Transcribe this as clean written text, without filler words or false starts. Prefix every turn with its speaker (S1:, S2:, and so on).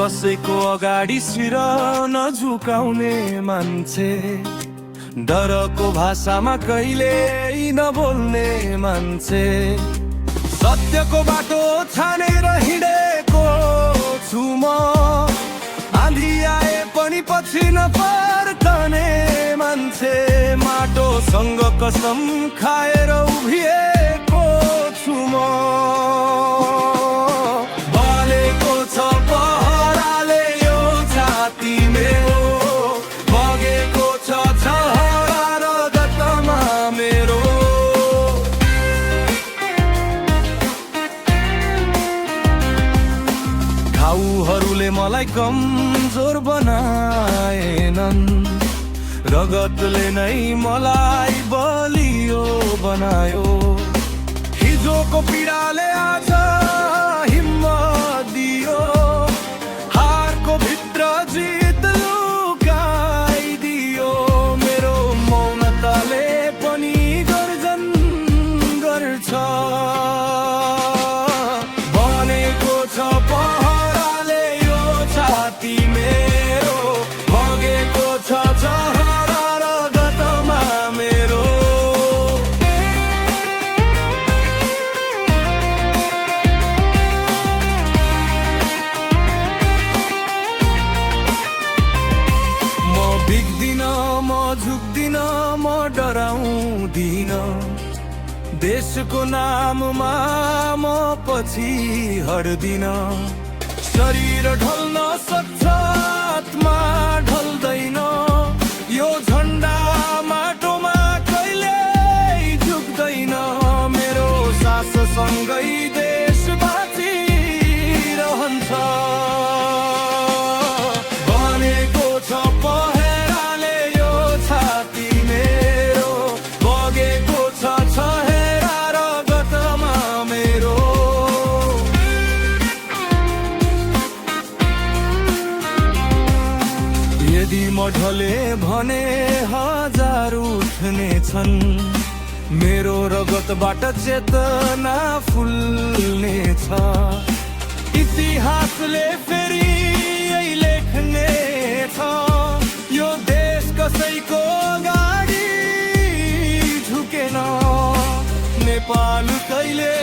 S1: कसैको अगाडि शिर नझुकाउने मान्छे, डरको भाषामा कहिल्यै नबोल्ने मान्छे, सत्यको बाटो छानेर हिँडेको छु म, आँधी आए पनि पछि नफर्कने मान्छे, माटोसँग कसम खाएर उभिएको छु म। बलेको छ पहराले यो छाती मेरो, बगेको छ छहरा रगतमा मेरो। घाउहरूले मलाई कमजोर बनाएनन्, रगतले नै मलाई बलियो बनायो। हिजोको पीडाले आज हिम्मत दियो, हारको भित्र जित लुकाइदियो। मेरो मौनताले पनि गर्जन गर्छ, बनेको छ पहराले यो छाती मेरो, बगेको छ छहरा रगतमा मेरो। म बिग्दिन, म झुक्दिन, म डराउँदिन, देशको नाममा म पछि हट्दिन। शरीर ढल्न सक्छ, आत्मा ढल्दैन, यो झन्डा माटोमा कहिल्यै झुक्दैन। मेरो साससँगै देश बाँचिरहन्छ, बनेको छ पहराले यो छाती मेरो, बगेको छ छहेरा रगतमा मेरो। यदि म ढले भने हजार उठ्ने छन्, मेरो रगतबाट चेतना फुल्ने छ। इतिहासले फेरि यही लेख्ने छ, यो देश कसैको अगाडि झुकेन, नेपाल कहिले